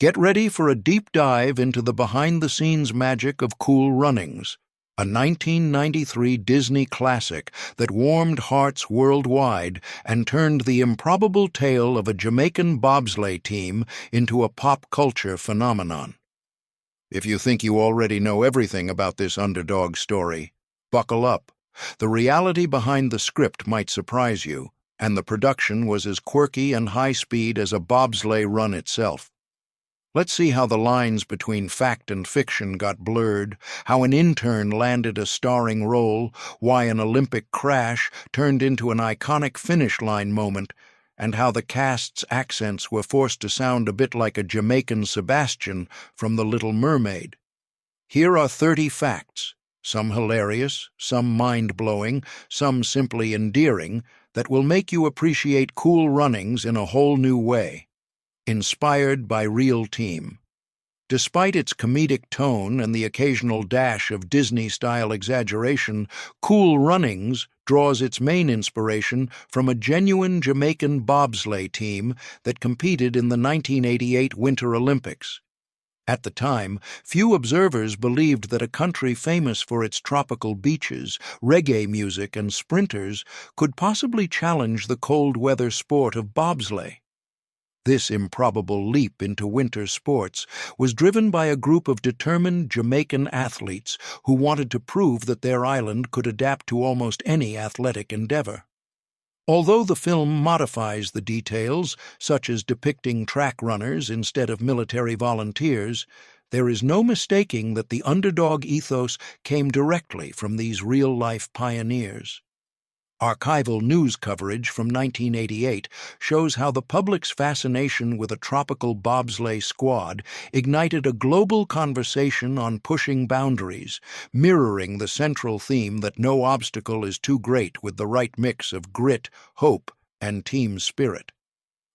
Get ready for a deep dive into the behind-the-scenes magic of Cool Runnings, a 1993 Disney classic that warmed hearts worldwide and turned the improbable tale of a Jamaican bobsleigh team into a pop culture phenomenon. If you think you already know everything about this underdog story, buckle up. The reality behind the script might surprise you, and the production was as quirky and high-speed as a bobsleigh run itself. Let's see how the lines between fact and fiction got blurred, how an intern landed a starring role, why an Olympic crash turned into an iconic finish line moment, and how the cast's accents were forced to sound a bit like a Jamaican Sebastian from The Little Mermaid. Here are 30 facts, some hilarious, some mind-blowing, some simply endearing, that will make you appreciate Cool Runnings in a whole new way. Inspired by Real Team. Despite its comedic tone and the occasional dash of Disney-style exaggeration, Cool Runnings draws its main inspiration from a genuine Jamaican bobsleigh team that competed in the 1988 Winter Olympics. At the time, few observers believed that a country famous for its tropical beaches, reggae music, and sprinters could possibly challenge the cold-weather sport of bobsleigh. This improbable leap into winter sports was driven by a group of determined Jamaican athletes who wanted to prove that their island could adapt to almost any athletic endeavor. Although the film modifies the details, such as depicting track runners instead of military volunteers, there is no mistaking that the underdog ethos came directly from these real-life pioneers. Archival news coverage from 1988 shows how the public's fascination with a tropical bobsleigh squad ignited a global conversation on pushing boundaries, mirroring the central theme that no obstacle is too great with the right mix of grit, hope, and team spirit.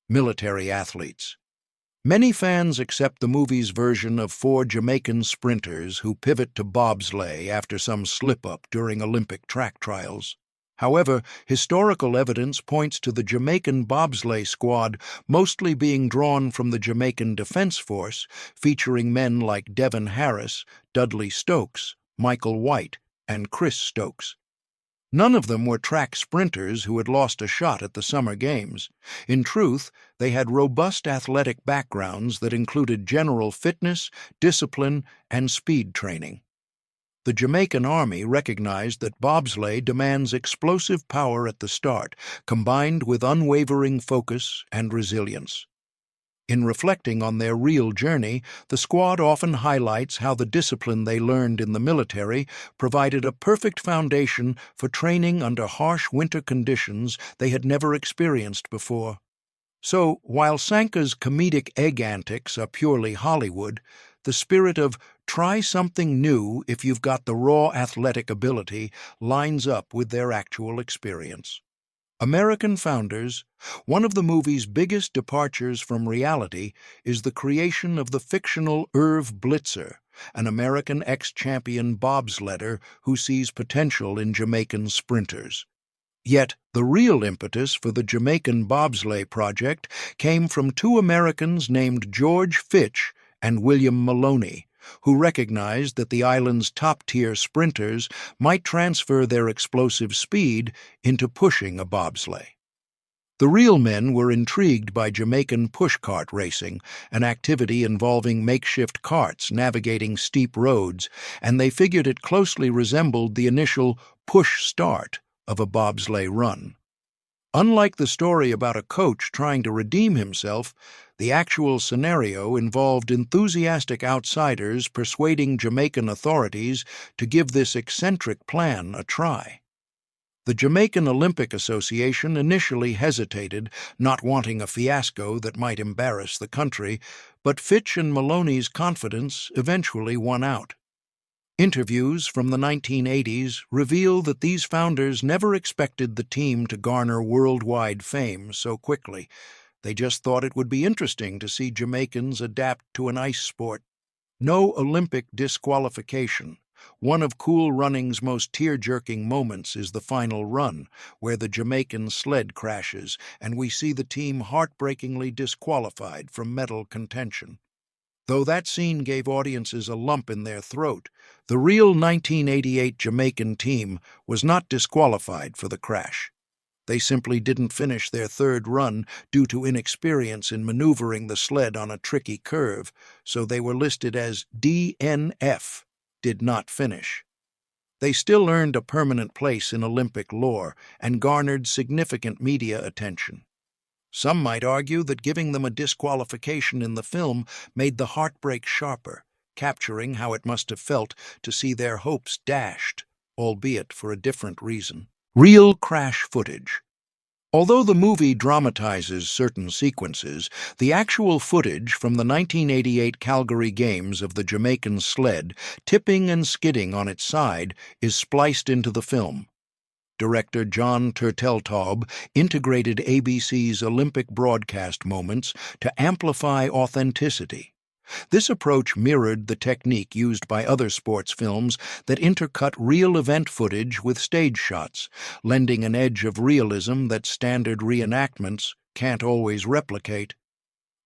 Military athletes. Many fans accept the movie's version of 4 Jamaican sprinters who pivot to bobsleigh after some slip-up during Olympic track trials. However, historical evidence points to the Jamaican bobsleigh squad mostly being drawn from the Jamaican Defense Force, featuring men like Devon Harris, Dudley Stokes, Michael White, and Chris Stokes. None of them were track sprinters who had lost a shot at the Summer Games. In truth, they had robust athletic backgrounds that included general fitness, discipline, and speed training. The Jamaican Army recognized that bobsleigh demands explosive power at the start, combined with unwavering focus and resilience. In reflecting on their real journey, the squad often highlights how the discipline they learned in the military provided a perfect foundation for training under harsh winter conditions they had never experienced before. So, while Sanka's comedic egg antics are purely Hollywood, the spirit of "try something new if you've got the raw athletic ability" lines up with their actual experience. American Founders. One of the movie's biggest departures from reality is the creation of the fictional Irv Blitzer, an American ex-champion bobsledder who sees potential in Jamaican sprinters. Yet, the real impetus for the Jamaican bobsleigh project came from 2 Americans named George Fitch and William Maloney, who recognized that the island's top-tier sprinters might transfer their explosive speed into pushing a bobsleigh. The real men were intrigued by Jamaican pushcart racing, an activity involving makeshift carts navigating steep roads, and they figured it closely resembled the initial push start of a bobsleigh run. Unlike the story about a coach trying to redeem himself, the actual scenario involved enthusiastic outsiders persuading Jamaican authorities to give this eccentric plan a try. The Jamaican Olympic Association initially hesitated, not wanting a fiasco that might embarrass the country, but Fitch and Maloney's confidence eventually won out. Interviews from the 1980s reveal that these founders never expected the team to garner worldwide fame so quickly. They just thought it would be interesting to see Jamaicans adapt to an ice sport. No Olympic disqualification. One of Cool Running's most tear-jerking moments is the final run, where the Jamaican sled crashes, and we see the team heartbreakingly disqualified from medal contention. Though that scene gave audiences a lump in their throat, the real 1988 Jamaican team was not disqualified for the crash. They simply didn't finish their third run due to inexperience in maneuvering the sled on a tricky curve, so they were listed as DNF, did not finish. They still earned a permanent place in Olympic lore and garnered significant media attention. Some might argue that giving them a disqualification in the film made the heartbreak sharper, capturing how it must have felt to see their hopes dashed, albeit for a different reason. Real crash footage. Although the movie dramatizes certain sequences, the actual footage from the 1988 Calgary Games of the Jamaican sled tipping and skidding on its side is spliced into the film. Director John Turteltaub integrated ABC's Olympic broadcast moments to amplify authenticity. This approach mirrored the technique used by other sports films that intercut real event footage with stage shots, lending an edge of realism that standard reenactments can't always replicate.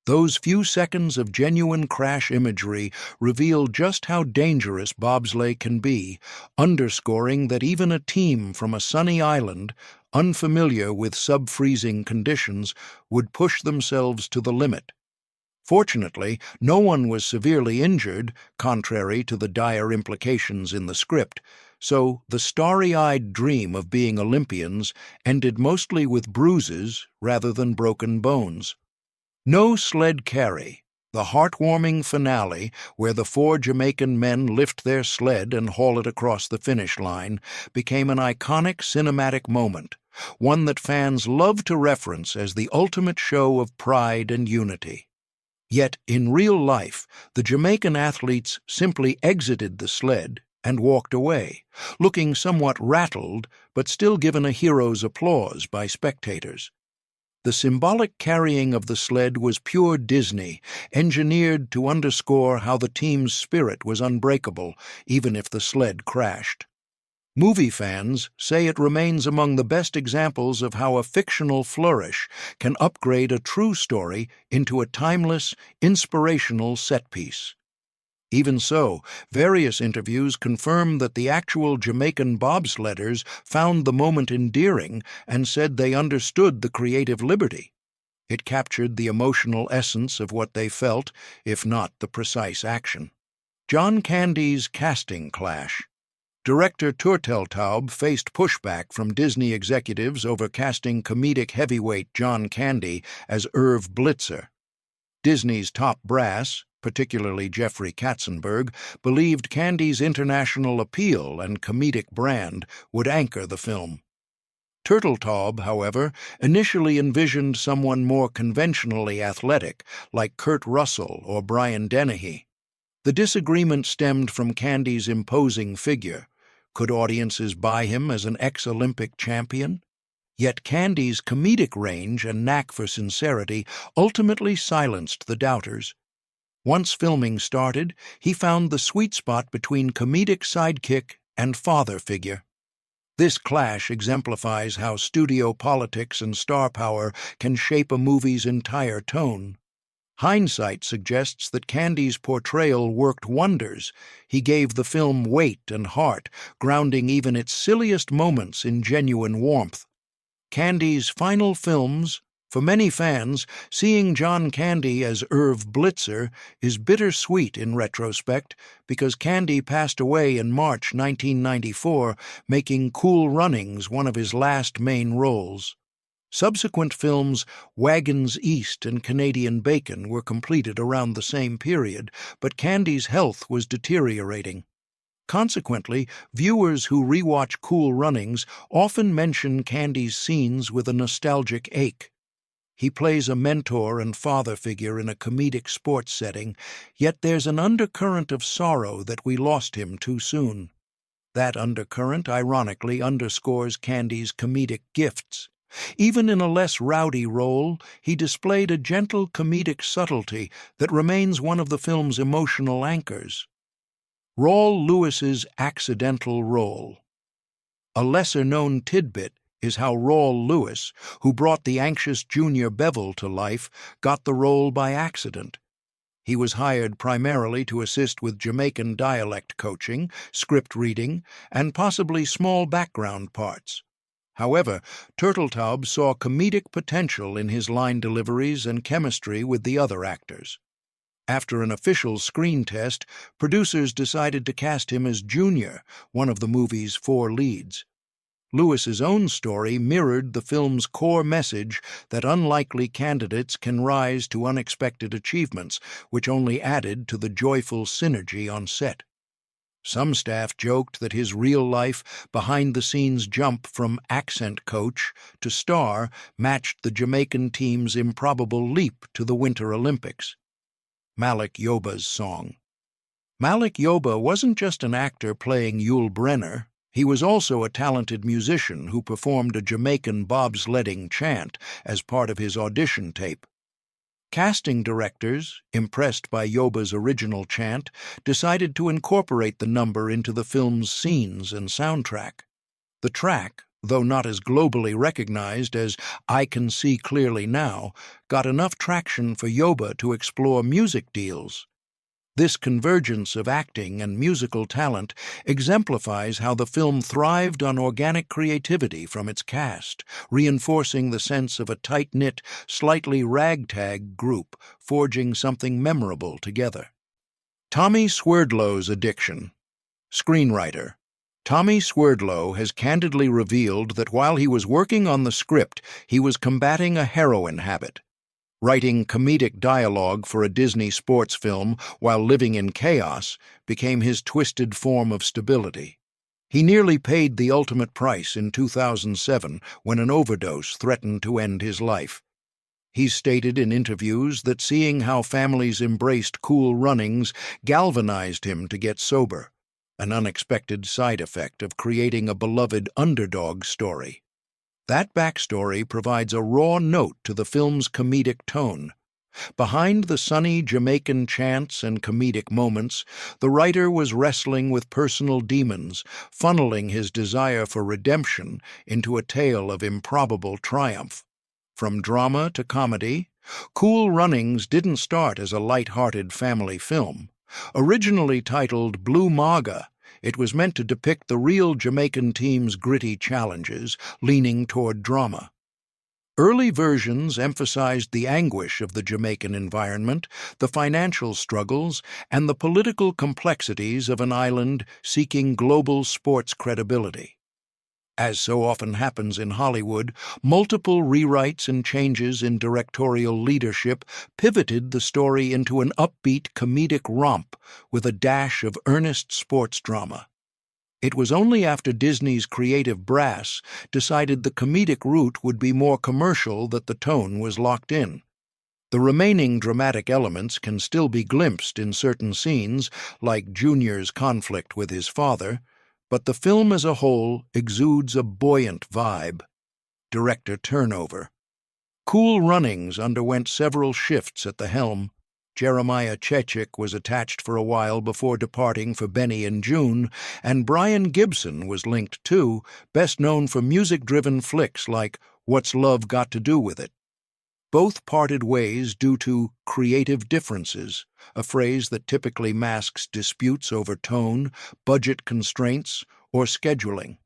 Those few seconds of genuine crash imagery reveal just how dangerous bobsleigh can be, underscoring that even a team from a sunny island, unfamiliar with sub-freezing conditions, would push themselves to the limit. Fortunately, no one was severely injured, contrary to the dire implications in the script, so the starry-eyed dream of being Olympians ended mostly with bruises rather than broken bones. No Sled Carry, the heartwarming finale where the four Jamaican men lift their sled and haul it across the finish line, became an iconic cinematic moment, one that fans love to reference as the ultimate show of pride and unity. Yet, in real life, the Jamaican athletes simply exited the sled and walked away, looking somewhat rattled but still given a hero's applause by spectators. The symbolic carrying of the sled was pure Disney, engineered to underscore how the team's spirit was unbreakable, even if the sled crashed. Movie fans say it remains among the best examples of how a fictional flourish can upgrade a true story into a timeless, inspirational set piece. Even so, various interviews confirm that the actual Jamaican bobsledders found the moment endearing and said they understood the creative liberty. It captured the emotional essence of what they felt, if not the precise action. John Candy's casting clash. Director Turteltaub faced pushback from Disney executives over casting comedic heavyweight John Candy as Irv Blitzer. Disney's top brass, particularly Jeffrey Katzenberg, believed Candy's international appeal and comedic brand would anchor the film. Turteltaub, however, initially envisioned someone more conventionally athletic, like Kurt Russell or Brian Dennehy. The disagreement stemmed from Candy's imposing figure. Could audiences buy him as an ex-Olympic champion? Yet Candy's comedic range and knack for sincerity ultimately silenced the doubters. Once filming started, he found the sweet spot between comedic sidekick and father figure. This clash exemplifies how studio politics and star power can shape a movie's entire tone. Hindsight suggests that Candy's portrayal worked wonders. He gave the film weight and heart, grounding even its silliest moments in genuine warmth. Candy's final films, for many fans, seeing John Candy as Irv Blitzer is bittersweet in retrospect because Candy passed away in March 1994, making Cool Runnings one of his last main roles. Subsequent films, Wagons East and Canadian Bacon, were completed around the same period, but Candy's health was deteriorating. Consequently, viewers who rewatch Cool Runnings often mention Candy's scenes with a nostalgic ache. He plays a mentor and father figure in a comedic sports setting, yet there's an undercurrent of sorrow that we lost him too soon. That undercurrent, ironically, underscores Candy's comedic gifts. Even in a less rowdy role, he displayed a gentle comedic subtlety that remains one of the film's emotional anchors. Raul Lewis's accidental role. A lesser-known tidbit is how Raul Lewis, who brought the anxious Junior Bevel to life, got the role by accident. He was hired primarily to assist with Jamaican dialect coaching, script reading, and possibly small background parts. However, Turteltaub saw comedic potential in his line deliveries and chemistry with the other actors. After an official screen test, producers decided to cast him as Junior, one of the movie's 4 leads. Lewis's own story mirrored the film's core message that unlikely candidates can rise to unexpected achievements, which only added to the joyful synergy on set. Some staff joked that his real-life, behind-the-scenes jump from accent coach to star matched the Jamaican team's improbable leap to the Winter Olympics. Malik Yoba's song. Malik Yoba wasn't just an actor playing Yul Brynner. He was also a talented musician who performed a Jamaican bobsledding chant as part of his audition tape. Casting directors, impressed by Yoba's original chant, decided to incorporate the number into the film's scenes and soundtrack. The track, though not as globally recognized as I Can See Clearly Now, got enough traction for Yoba to explore music deals. This convergence of acting and musical talent exemplifies how the film thrived on organic creativity from its cast, reinforcing the sense of a tight-knit, slightly ragtag group forging something memorable together. Tommy Swerdlow's addiction. Screenwriter. Tommy Swerdlow has candidly revealed that while he was working on the script, he was combating a heroin habit. Writing comedic dialogue for a Disney sports film while living in chaos became his twisted form of stability. He nearly paid the ultimate price in 2007 when an overdose threatened to end his life. He's stated in interviews that seeing how families embraced cool runnings galvanized him to get sober, an unexpected side effect of creating a beloved underdog story. That backstory provides a raw note to the film's comedic tone. Behind the sunny Jamaican chants and comedic moments, the writer was wrestling with personal demons, funneling his desire for redemption into a tale of improbable triumph. From drama to comedy, Cool Runnings didn't start as a light-hearted family film. Originally titled Blue Maga, it was meant to depict the real Jamaican team's gritty challenges, leaning toward drama. Early versions emphasized the anguish of the Jamaican environment, the financial struggles, and the political complexities of an island seeking global sports credibility. As so often happens in Hollywood, multiple rewrites and changes in directorial leadership pivoted the story into an upbeat comedic romp with a dash of earnest sports drama. It was only after Disney's creative brass decided the comedic route would be more commercial that the tone was locked in. The remaining dramatic elements can still be glimpsed in certain scenes, like Junior's conflict with his father, but the film as a whole exudes a buoyant vibe. Director turnover. Cool Runnings underwent several shifts at the helm. Jeremiah Chechik was attached for a while before departing for Benny and June, and Brian Gibson was linked too, best known for music-driven flicks like What's Love Got to Do with It? Both parted ways due to creative differences, a phrase that typically masks disputes over tone, budget constraints, or scheduling.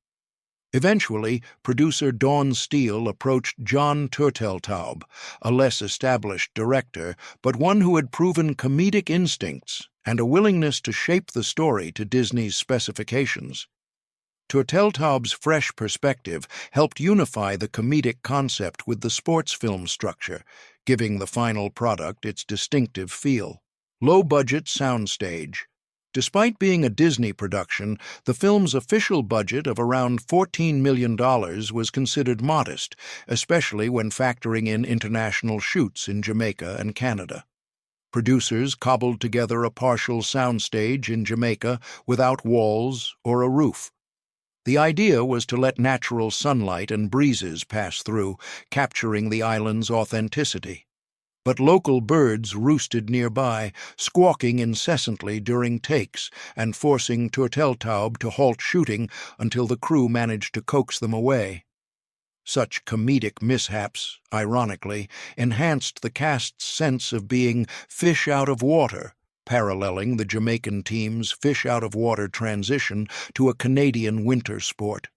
Eventually, producer Dawn Steele approached John Turteltaub, a less established director, but one who had proven comedic instincts and a willingness to shape the story to Disney's specifications. Turteltaub's fresh perspective helped unify the comedic concept with the sports film structure, giving the final product its distinctive feel. Low-budget soundstage. Despite being a Disney production, the film's official budget of around $14 million was considered modest, especially when factoring in international shoots in Jamaica and Canada. Producers cobbled together a partial soundstage in Jamaica without walls or a roof. The idea was to let natural sunlight and breezes pass through, capturing the island's authenticity. But local birds roosted nearby, squawking incessantly during takes and forcing Turteltaub to halt shooting until the crew managed to coax them away. Such comedic mishaps, ironically, enhanced the cast's sense of being fish out of water, paralleling the Jamaican team's fish out of water transition to a Canadian winter sport.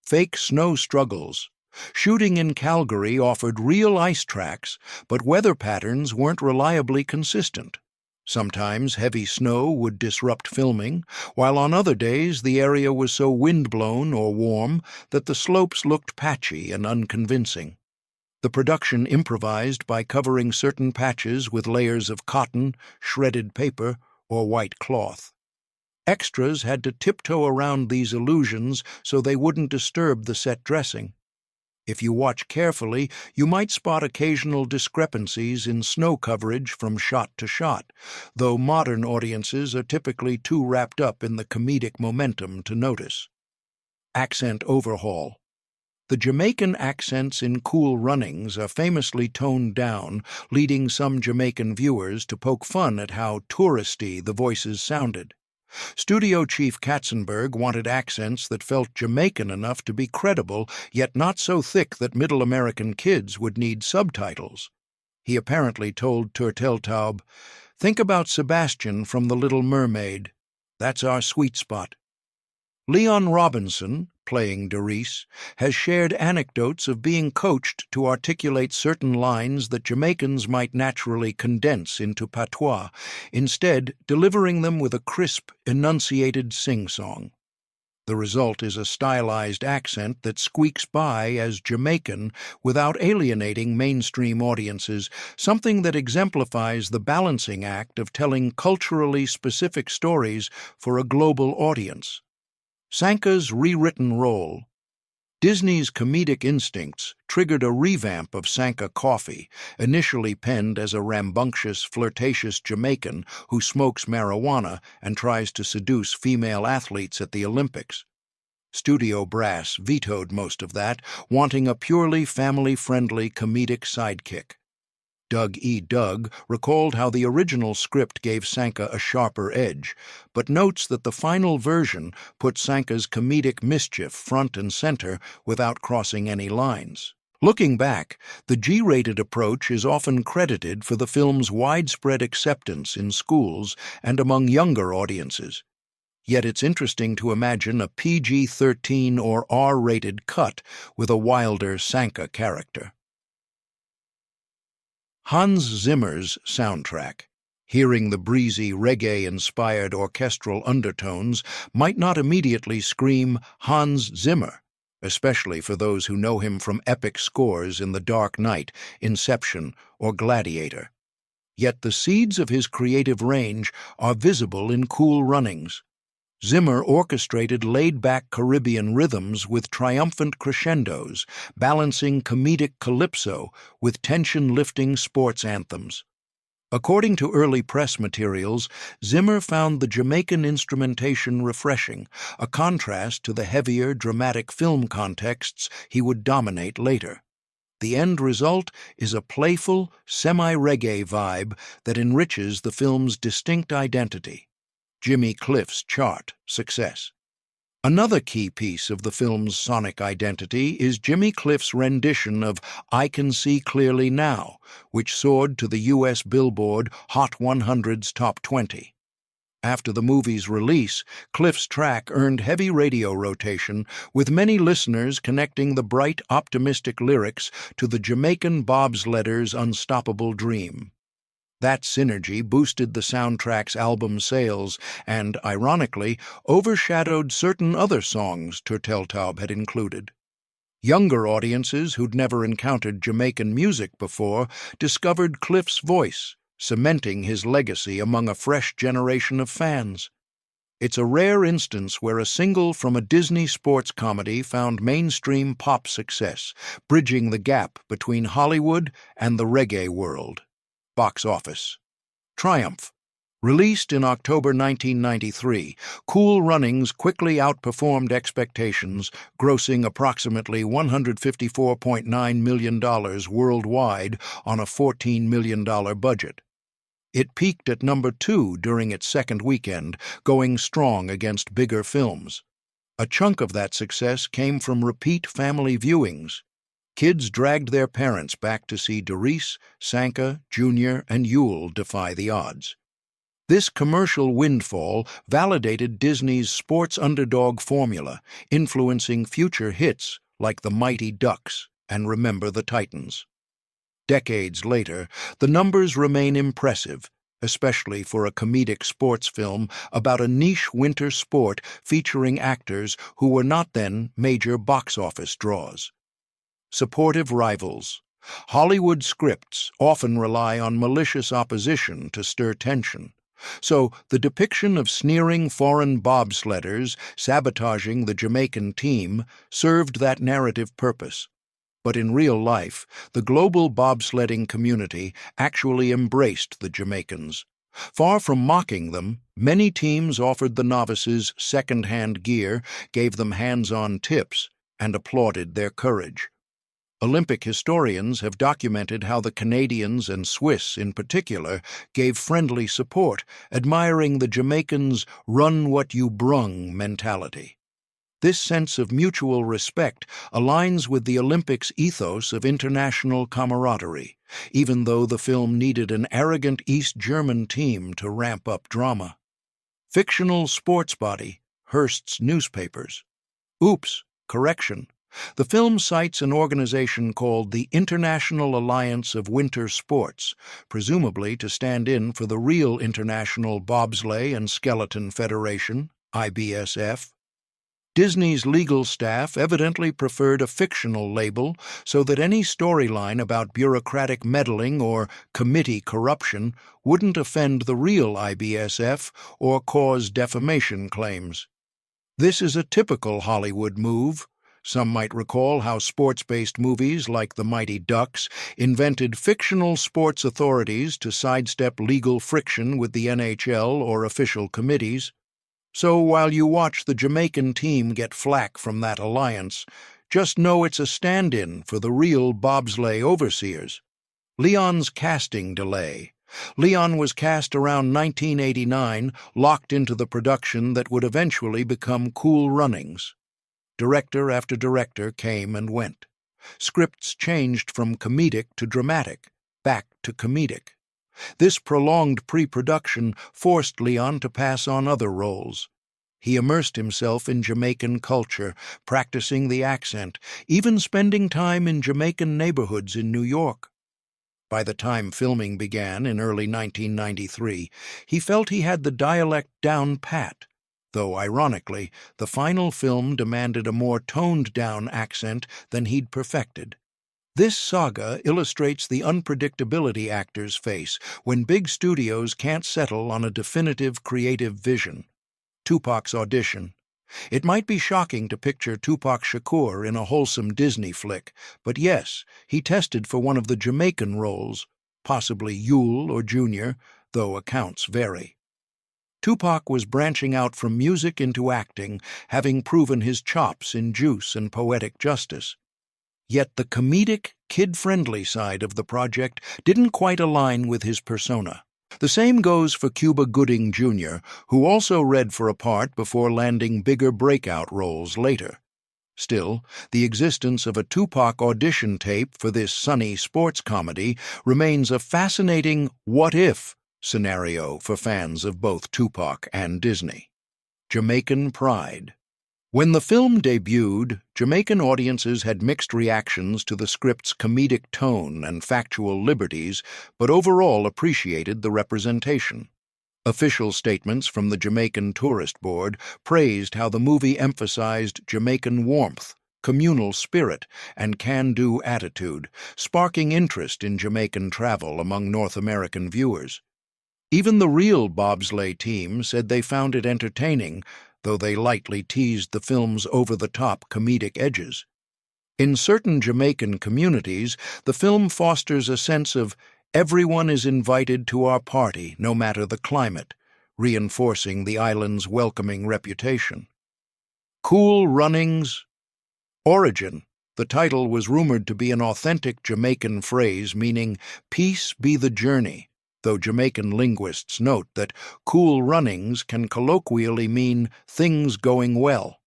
Fake snow struggles. Shooting in Calgary offered real ice tracks, but weather patterns weren't reliably consistent. Sometimes heavy snow would disrupt filming, while on other days the area was so windblown or warm that the slopes looked patchy and unconvincing. The production improvised by covering certain patches with layers of cotton, shredded paper, or white cloth. Extras had to tiptoe around these illusions so they wouldn't disturb the set dressing. If you watch carefully, you might spot occasional discrepancies in snow coverage from shot to shot, though modern audiences are typically too wrapped up in the comedic momentum to notice. Accent overhaul. The Jamaican accents in Cool Runnings are famously toned down, leading some Jamaican viewers to poke fun at how touristy the voices sounded. Studio chief Katzenberg wanted accents that felt Jamaican enough to be credible, yet not so thick that middle American kids would need subtitles. He apparently told Turteltaub, "Think about Sebastian from The Little Mermaid. That's our sweet spot." Leon Robinson, playing Doris, has shared anecdotes of being coached to articulate certain lines that Jamaicans might naturally condense into patois, instead delivering them with a crisp, enunciated sing-song. The result is a stylized accent that squeaks by as Jamaican without alienating mainstream audiences, something that exemplifies the balancing act of telling culturally specific stories for a global audience. Sanka's rewritten role. Disney's comedic instincts triggered a revamp of Sanka Coffee, initially penned as a rambunctious, flirtatious Jamaican who smokes marijuana and tries to seduce female athletes at the Olympics. Studio brass vetoed most of that, wanting a purely family-friendly comedic sidekick. Doug E. Doug recalled how the original script gave Sanka a sharper edge, but notes that the final version put Sanka's comedic mischief front and center without crossing any lines. Looking back, the G-rated approach is often credited for the film's widespread acceptance in schools and among younger audiences. Yet it's interesting to imagine a PG-13 or R-rated cut with a wilder Sanka character. Hans Zimmer's soundtrack. Hearing the breezy, reggae-inspired orchestral undertones might not immediately scream Hans Zimmer, especially for those who know him from epic scores in The Dark Knight, Inception, or Gladiator. Yet the seeds of his creative range are visible in Cool Runnings. Zimmer orchestrated laid-back Caribbean rhythms with triumphant crescendos, balancing comedic calypso with tension-lifting sports anthems. According to early press materials, Zimmer found the Jamaican instrumentation refreshing, a contrast to the heavier, dramatic film contexts he would dominate later. The end result is a playful, semi-reggae vibe that enriches the film's distinct identity. Jimmy Cliff's chart, success. Another key piece of the film's sonic identity is Jimmy Cliff's rendition of I Can See Clearly Now, which soared to the U.S. Billboard Hot 100's Top 20. After the movie's release, Cliff's track earned heavy radio rotation, with many listeners connecting the bright, optimistic lyrics to the Jamaican bobsledders' unstoppable dream. That synergy boosted the soundtrack's album sales and, ironically, overshadowed certain other songs Turteltaub had included. Younger audiences who'd never encountered Jamaican music before discovered Cliff's voice, cementing his legacy among a fresh generation of fans. It's a rare instance where a single from a Disney sports comedy found mainstream pop success, bridging the gap between Hollywood and the reggae world. Box office. Triumph. Released in October 1993, Cool Runnings quickly outperformed expectations, grossing approximately $154.9 million worldwide on a $14 million budget. It peaked at number 2 during its second weekend, going strong against bigger films. A chunk of that success came from repeat family viewings. Kids dragged their parents back to see Doris, Sanka, Junior, and Yule defy the odds. This commercial windfall validated Disney's sports underdog formula, influencing future hits like The Mighty Ducks and Remember the Titans. Decades later, the numbers remain impressive, especially for a comedic sports film about a niche winter sport featuring actors who were not then major box office draws. Supportive rivals. Hollywood scripts often rely on malicious opposition to stir tension. So the depiction of sneering foreign bobsledders sabotaging the Jamaican team served that narrative purpose. But in real life, the global bobsledding community actually embraced the Jamaicans. Far from mocking them, many teams offered the novices second-hand gear, gave them hands-on tips, and applauded their courage. Olympic historians have documented how the Canadians and Swiss in particular gave friendly support, admiring the Jamaicans' run-what-you-brung mentality. This sense of mutual respect aligns with the Olympics' ethos of international camaraderie, even though the film needed an arrogant East German team to ramp up drama. Fictional sports body, Hearst's newspapers. Oops, correction. The film cites an organization called the International Alliance of Winter Sports, presumably to stand in for the real International Bobsleigh and Skeleton Federation, IBSF. Disney's legal staff evidently preferred a fictional label so that any storyline about bureaucratic meddling or committee corruption wouldn't offend the real IBSF or cause defamation claims. This is a typical Hollywood move. Some might recall how sports-based movies like The Mighty Ducks invented fictional sports authorities to sidestep legal friction with the NHL or official committees. So while you watch the Jamaican team get flack from that alliance, just know it's a stand-in for the real bobsleigh overseers. Leon's casting delay. Leon was cast around 1989, locked into the production that would eventually become Cool Runnings. Director after director came and went. Scripts changed from comedic to dramatic, back to comedic. This prolonged pre-production forced Leon to pass on other roles. He immersed himself in Jamaican culture, practicing the accent, even spending time in Jamaican neighborhoods in New York. By the time filming began in early 1993, he felt he had the dialect down pat, though, ironically, the final film demanded a more toned-down accent than he'd perfected. This saga illustrates the unpredictability actors face when big studios can't settle on a definitive creative vision. Tupac's audition. It might be shocking to picture Tupac Shakur in a wholesome Disney flick, but yes, he tested for one of the Jamaican roles, possibly Yule or Junior, though accounts vary. Tupac was branching out from music into acting, having proven his chops in Juice and Poetic Justice. Yet the comedic, kid-friendly side of the project didn't quite align with his persona. The same goes for Cuba Gooding Jr., who also read for a part before landing bigger breakout roles later. Still, the existence of a Tupac audition tape for this sunny sports comedy remains a fascinating what-if scenario for fans of both Tupac and Disney. Jamaican Pride. When the film debuted, Jamaican audiences had mixed reactions to the script's comedic tone and factual liberties, but overall appreciated the representation. Official statements from the Jamaican Tourist Board praised how the movie emphasized Jamaican warmth, communal spirit, and can-do attitude, sparking interest in Jamaican travel among North American viewers. Even the real bobsleigh team said they found it entertaining, though they lightly teased the film's over-the-top comedic edges. In certain Jamaican communities, the film fosters a sense of everyone is invited to our party, no matter the climate, reinforcing the island's welcoming reputation. Cool Runnings. Origin. The title was rumored to be an authentic Jamaican phrase meaning peace be the journey, though Jamaican linguists note that cool runnings can colloquially mean things going well.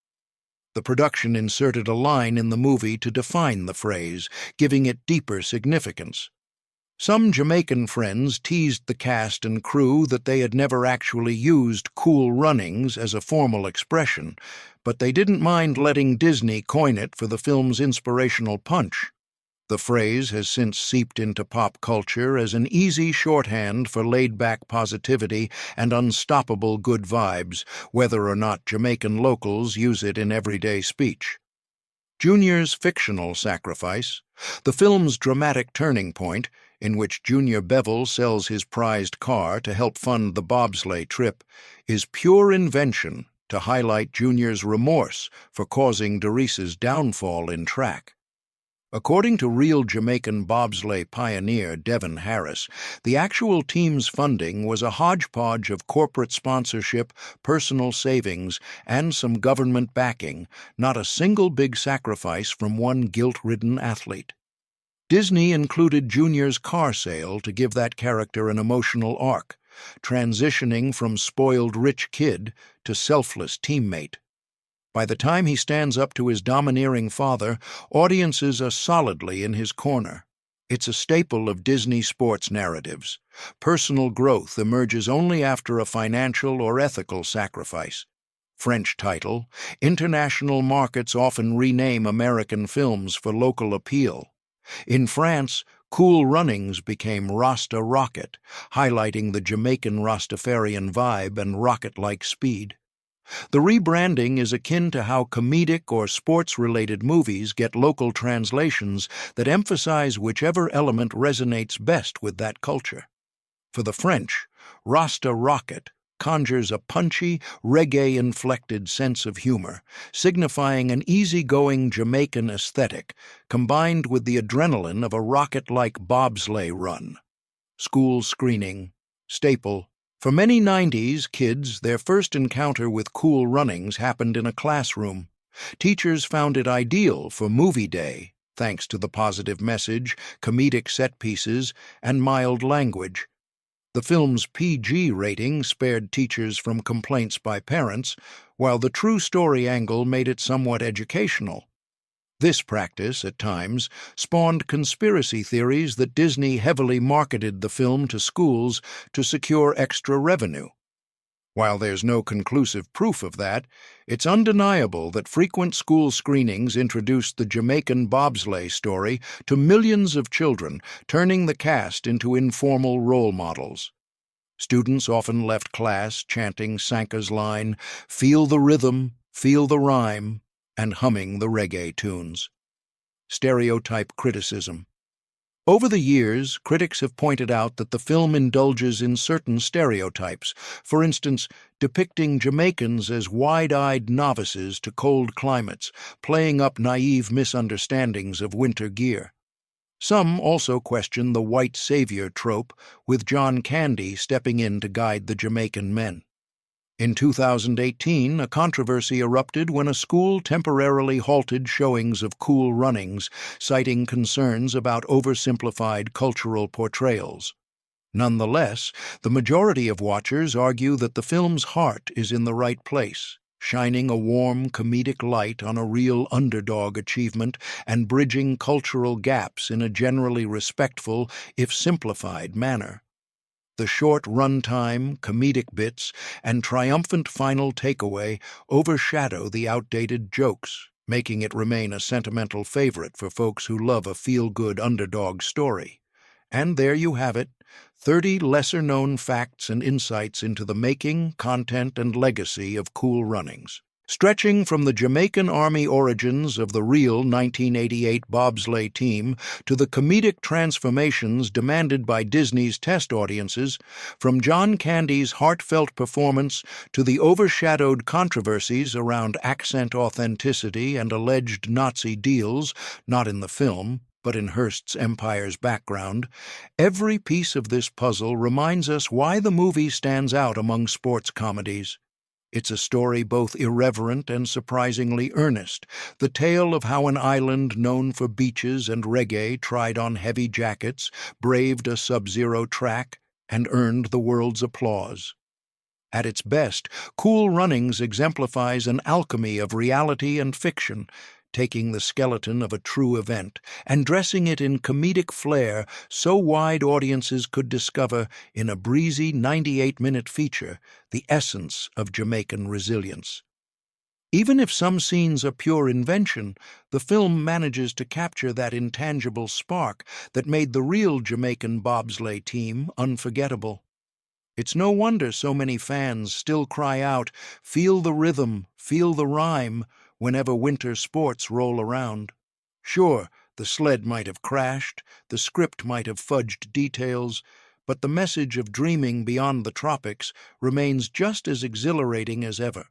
The production inserted a line in the movie to define the phrase, giving it deeper significance. Some Jamaican friends teased the cast and crew that they had never actually used "cool runnings" as a formal expression, but they didn't mind letting Disney coin it for the film's inspirational punch. The phrase has since seeped into pop culture as an easy shorthand for laid-back positivity and unstoppable good vibes, whether or not Jamaican locals use it in everyday speech. Junior's fictional sacrifice, the film's dramatic turning point, in which Junior Bevel sells his prized car to help fund the bobsleigh trip, is pure invention to highlight Junior's remorse for causing Doris's downfall in track. According to real Jamaican bobsleigh pioneer Devin Harris, the actual team's funding was a hodgepodge of corporate sponsorship, personal savings, and some government backing, not a single big sacrifice from one guilt-ridden athlete. Disney included Junior's car sale to give that character an emotional arc, transitioning from spoiled rich kid to selfless teammate. By the time he stands up to his domineering father, audiences are solidly in his corner. It's a staple of Disney sports narratives. Personal growth emerges only after a financial or ethical sacrifice. French title, international markets often rename American films for local appeal. In France, Cool Runnings became Rasta Rocket, highlighting the Jamaican Rastafarian vibe and rocket-like speed. The rebranding is akin to how comedic or sports-related movies get local translations that emphasize whichever element resonates best with that culture. For the French, Rasta Rocket conjures a punchy, reggae-inflected sense of humor, signifying an easygoing Jamaican aesthetic combined with the adrenaline of a rocket-like bobsleigh run. School screening, staple. For many 90s kids, their first encounter with Cool Runnings happened in a classroom. Teachers found it ideal for movie day, thanks to the positive message, comedic set pieces, and mild language. The film's PG rating spared teachers from complaints by parents, while the true story angle made it somewhat educational. This practice, at times, spawned conspiracy theories that Disney heavily marketed the film to schools to secure extra revenue. While there's no conclusive proof of that, it's undeniable that frequent school screenings introduced the Jamaican bobsleigh story to millions of children, turning the cast into informal role models. Students often left class chanting Sanka's line, "Feel the rhythm, feel the rhyme," and humming the reggae tunes. Stereotype criticism. Over the years, critics have pointed out that the film indulges in certain stereotypes, for instance, depicting Jamaicans as wide-eyed novices to cold climates, playing up naive misunderstandings of winter gear. Some also question the white savior trope, with John Candy stepping in to guide the Jamaican men. In 2018, a controversy erupted when a school temporarily halted showings of Cool Runnings, citing concerns about oversimplified cultural portrayals. Nonetheless, the majority of watchers argue that the film's heart is in the right place, shining a warm, comedic light on a real underdog achievement and bridging cultural gaps in a generally respectful, if simplified, manner. The short runtime, comedic bits, and triumphant final takeaway overshadow the outdated jokes, making it remain a sentimental favorite for folks who love a feel-good underdog story. And there you have it, 30 lesser-known facts and insights into the making, content, and legacy of Cool Runnings. Stretching from the Jamaican Army origins of the real 1988 bobsleigh team to the comedic transformations demanded by Disney's test audiences, from John Candy's heartfelt performance to the overshadowed controversies around accent authenticity and alleged Nazi deals, not in the film, but in Hearst's Empire's background, every piece of this puzzle reminds us why the movie stands out among sports comedies. It's a story both irreverent and surprisingly earnest, the tale of how an island known for beaches and reggae tried on heavy jackets, braved a sub-zero track, and earned the world's applause. At its best, Cool Runnings exemplifies an alchemy of reality and fiction, taking the skeleton of a true event and dressing it in comedic flair so wide audiences could discover, in a breezy 98-minute feature, the essence of Jamaican resilience. Even if some scenes are pure invention, the film manages to capture that intangible spark that made the real Jamaican bobsleigh team unforgettable. It's no wonder so many fans still cry out, "Feel the rhythm, feel the rhyme," whenever winter sports roll around. Sure, the sled might have crashed, the script might have fudged details, but the message of dreaming beyond the tropics remains just as exhilarating as ever.